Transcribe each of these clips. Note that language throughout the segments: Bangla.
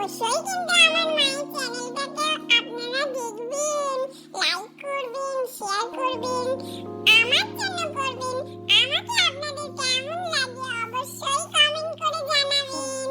অবশ্যই কিন্তু আমার মায়ের চ্যানেলটাকে আপনারা দেখবেন, লাইক করবেন, শেয়ার করবেন, আমার জন্য করবেন। আমাকে আপনাদের কেমন লাগে অবশ্যই কমেন্ট করে জানাবেন।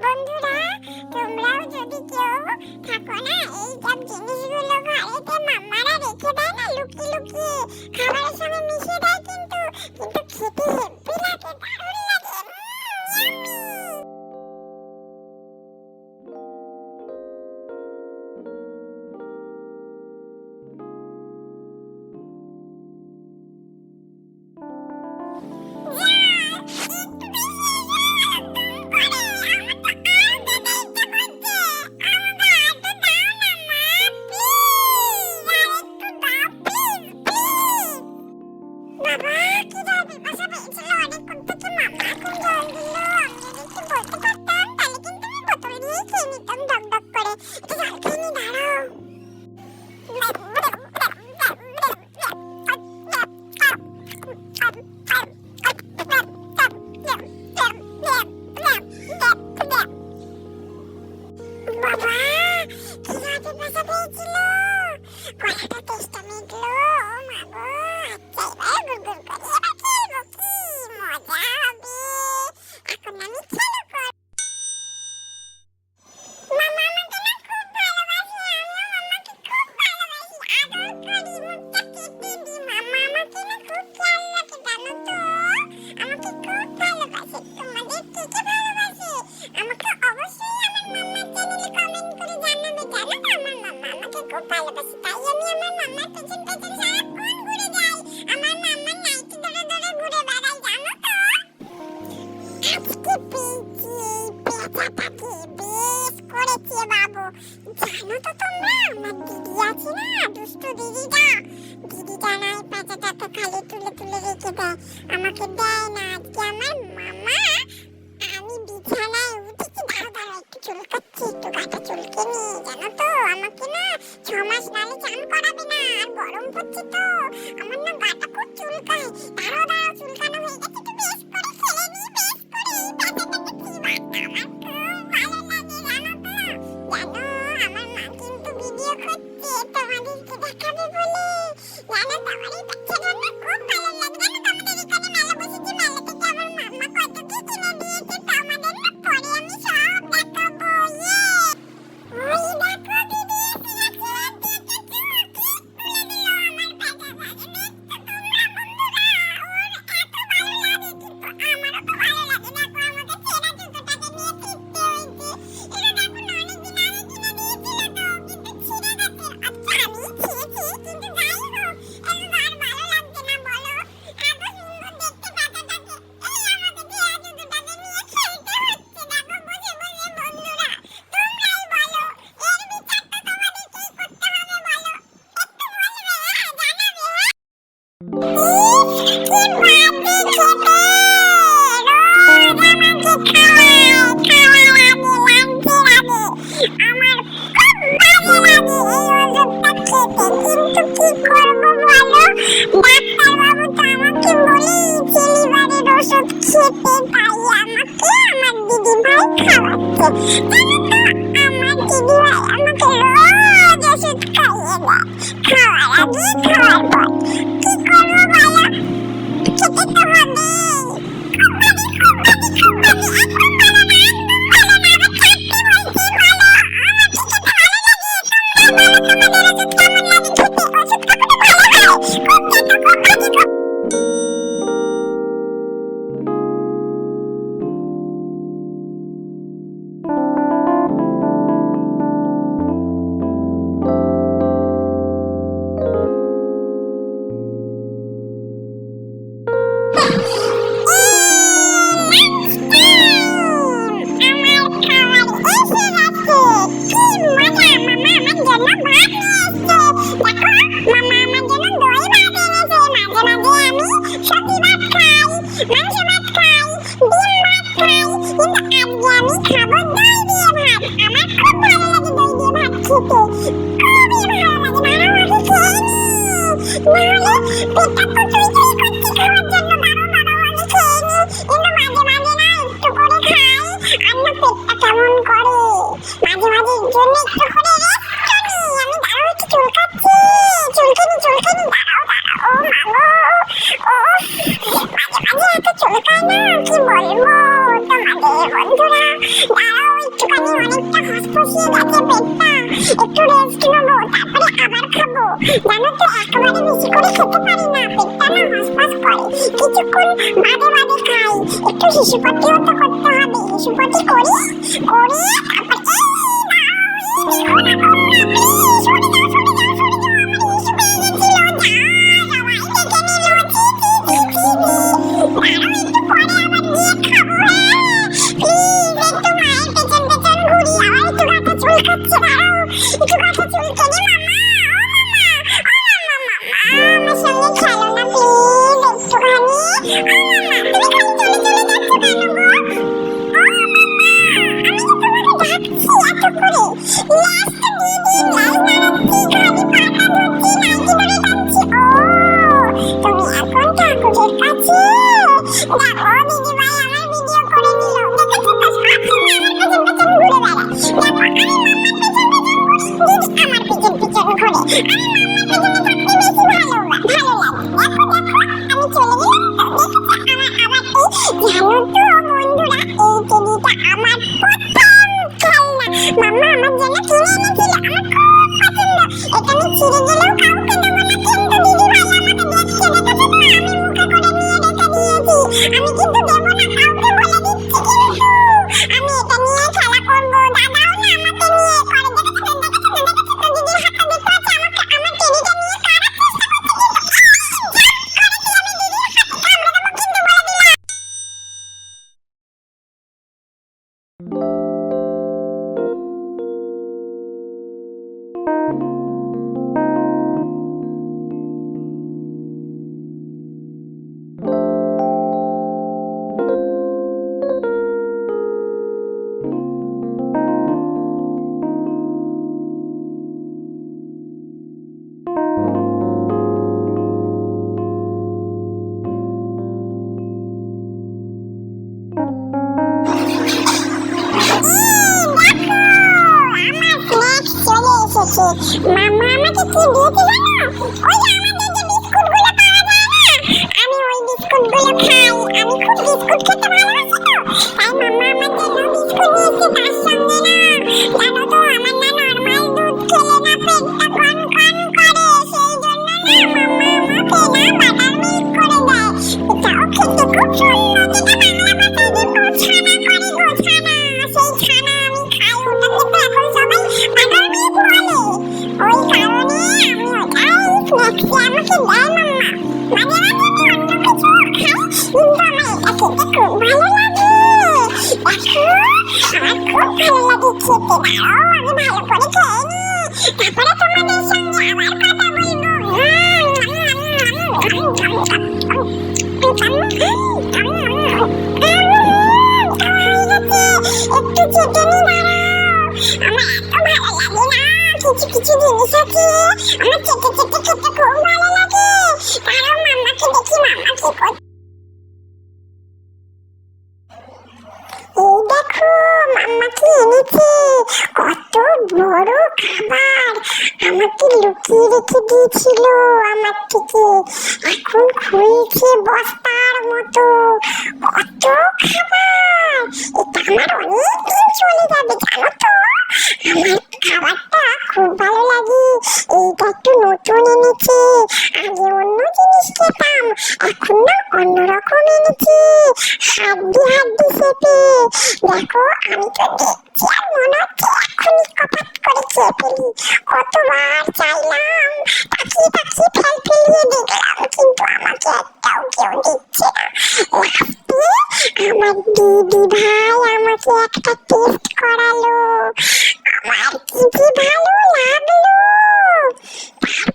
বন্ধুরা, তোমরাও যদি কেউ থাকো না এইসব জিনিসগুলো ঘরেতে মাম্মারা রেখে দেয় না লুকিয়ে লুকিয়ে, খাবারের সঙ্গে মিশিয়ে দেয় কিন্তু খেতে হেব্বি লাগে, দারুণ লাগে। জানো তো তোমরা, আমার দিদি আছে না, দুষ্টু দিদিটা না এই পেঁচাটাকে খালি তুলে তুলে রেখে দেয়, আমাকে দেয় না। আজকে আমার মামা, আমি বিছানায় উঠেছি, দাঁড়ো একটু চুলকাচ্ছি, একটু গাটা চুলকে নিয়ে, জানো তো আমাকে না 6 মাস নালে চান করাবে না, আর গরম পড়ছে তো আমার না গাটা খুব চুলকায়। দাঁড়াও চুলকানো হয়ে গেছে, একটু বেশ করে ফেলে নিই, বেশ করে পেঁচাটাকে কি বাচ্চা, আমার খুব ভালো লাগে জানো তো। জানো আমার মা কিন্তু ভিডিও করছে তোমাদেরকে দেখাবে বলে, জানো তো আমার এই বাচ্চাটা না খুব ভালো লাগে। জানো তো আমাদের এখানে মেলা বসেছে, মেলা থেকে আমার মাম্মা কত কি কিনে দিয়েছে, তোমাদের না পরে আমি সব দেখাবো। ওই দেখো দিদি, তুলে দিল আমার পেঁচা। আমার দিদিভাই আমাকে রোজ ওষুধ খাইয়ে দেয়, খাওয়ার আগে খাওয়ার পর। কি করবো বলো, খেতে তো হবে। হিসুপাটিও তো করতে হবে, হিসুপাটি করি করে মামা আমাকে কি দিয়েছে জানো? ওই যে আমাদের যে বিস্কুটগুলো পাওয়া যায় না, আমি ওই বিস্কুটগুলো খাই। আমি খুব বিস্কুট খেতে ভালোবাসি তো, তাই মামা আমার জন্য বিস্কুট নিয়েছে। তার সঙ্গে না জানো তো আমার না নরমাল দুধ খেলে না পেটটা কন কন করে, সেই জন্য না মামা আমাকে না বাটার মিল্ক করে দেয়। এটাও খেতে খুব সুন্দর, যেটা বাংলা ভাষায় যে ছানা করে গো, ছানা, সেই ছানা আমি খাই। ওটাকে তো এখন সবাই বাটার মিল্ক বলে। ওই কারণে আমি ওটাই স্ন্যাক্সে আমাকে দেয় মাম্মা। মাঝে মাঝে আমি অন্য কিছু খাই, কিন্তু আমার এটা খেতে খুব ভালো লাগে। দেখো আমার খুব ভালো লাগে খেতে। দাঁড়াও আমি ভালো করে খেয়ে নিই, তারপরে তোমাদের সঙ্গে আবার কথা বলবো। একটু চেটে নি, দাঁড়াও, আমার এত ভালো লাগে না কিছু কিছু জিনিস আছে, আমার চেটে চেটে খেতে খুব ভালো লাগে। কারণ মাম্মাকে দেখি মাম্মা কি করছে। এই দেখো মাম্মা কি এনেছে, কত বড় খাবার আমাকে লুকিয়ে রেখে দিয়েছিল আমার থেকে, এখন খুলছে বস্তার মতো, কত খাবার, এটা আমার অনেক দিন চলে যাবে জানো তো। আমার খাবারটা খুব ভালো লাগে, এইটা একটু নতুন এনেছে, আগে অন্য জিনিস খেতাম, এখন না অন্যরকম এনেছে, হাড্ডি হাড্ডি চেপে, দেখো আমি তো দেখছি আর মনে হচ্ছে এখনই কপাত করে খেয়ে ফেলি, কতবার চাইলাম, তাকিয়ে তাকিয়ে ফেলিয়ে দেখলাম, কিন্তু আমাকে একটাও কেউ দিচ্ছে না। লাস্টে আমার দিদি ভাই আমাকে একটা টেস্ট করালো, আমার কি যে ভালো লাগলো,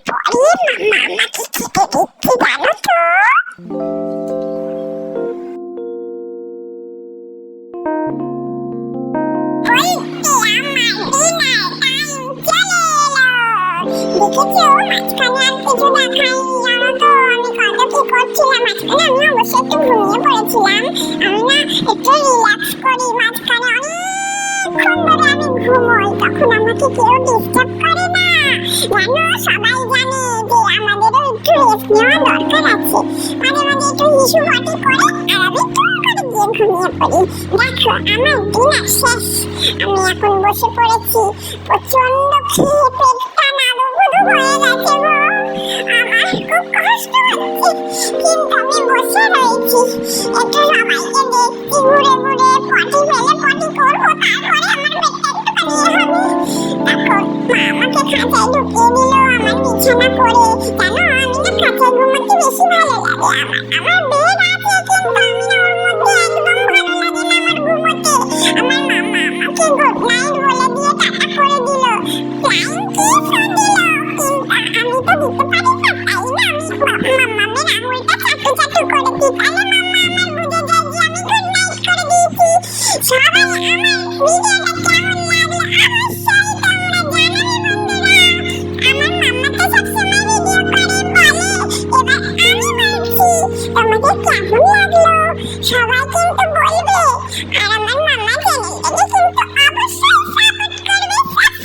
তারপরে মামা আমাকে খেতে দিচ্ছে জানো তো। দেখেছো মাঝখানে আর কিছু দেখায়নি জানো তো, আমি কত কি করছিলাম মাঝখানে, আমি অবশ্য একটু ঘুমিয়ে পড়েছিলাম, আমি না একটু রিল্যাক্স করি মাঝখানে, অনেকক্ষণ ধরে আমি ঘুমোই, তখন আমাকে কেউ ডিস্টার্ব করে না জানো, সবাই জানে যে আমাদেরও একটু রেস্ট নেওয়া দরকার আছে, মাঝে মাঝে একটু হিসু মাটি করে আর আমি টুক করে গিয়ে ঘুমিয়ে পড়ি। দেখো আমার ডিনার শেষ, আমি এখন বসে পড়েছি, প্রচন্ড খেয়ে পেটটা নাড়ুগুড়ু হয়ে গেছে গো, আমার খুব কষ্ট হচ্ছে, কিন্তু আমি বসে রয়েছি, একটু সবাইকে দেখছি ঘুরে ঘুরে, পটি ফেলে পটি করবো, তারপরে আমার পেটটা একটুখানি হবে। এখন মা আমাকে খাঁচায় ঢুকিয়ে দিল আমার বিছানা করে, জানো আমি না খাঁচায় ঘুমাতে বেশি ভালো লাগে, আমার বেড আছে কিন্তু আমি না ওর মধ্যে একদম ভালো লাগে না আমার ঘুমোতে, আমার মামা আমাকে গুড নাইট বলে দিয়ে টাটা করে দিল, ফ্লাইং কিসও দিল, কিন্তু আমি তো দিতে পারি না, তাই না আমি মামামের আঙুলটা চাটু চাটু করে দিই, তাহলে মামা আমার বুঝে যায় যে আমি গুড নাইট করে দিয়েছি। সবাই আমার ভিডিওটা কেমন লাগলো অবশ্যই তোমরা জানাবে বন্ধুরা, আমার মাম্মা তো সবসময় ভিডিও করে বলে, এবার আমি বলছি তোমাদের কেমন লাগলো সবাই কিন্তু বলবে, আর আমার মাম্মা চ্যানেলটাকে কিন্তু অবশ্যই সাপোর্ট করবে,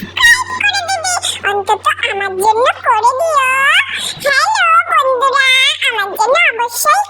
সাবস্ক্রাইব করে দেবে, অন্তত আমার জন্য করে দিও। হ্যালো বন্ধুরা, আমার জন্য অবশ্যই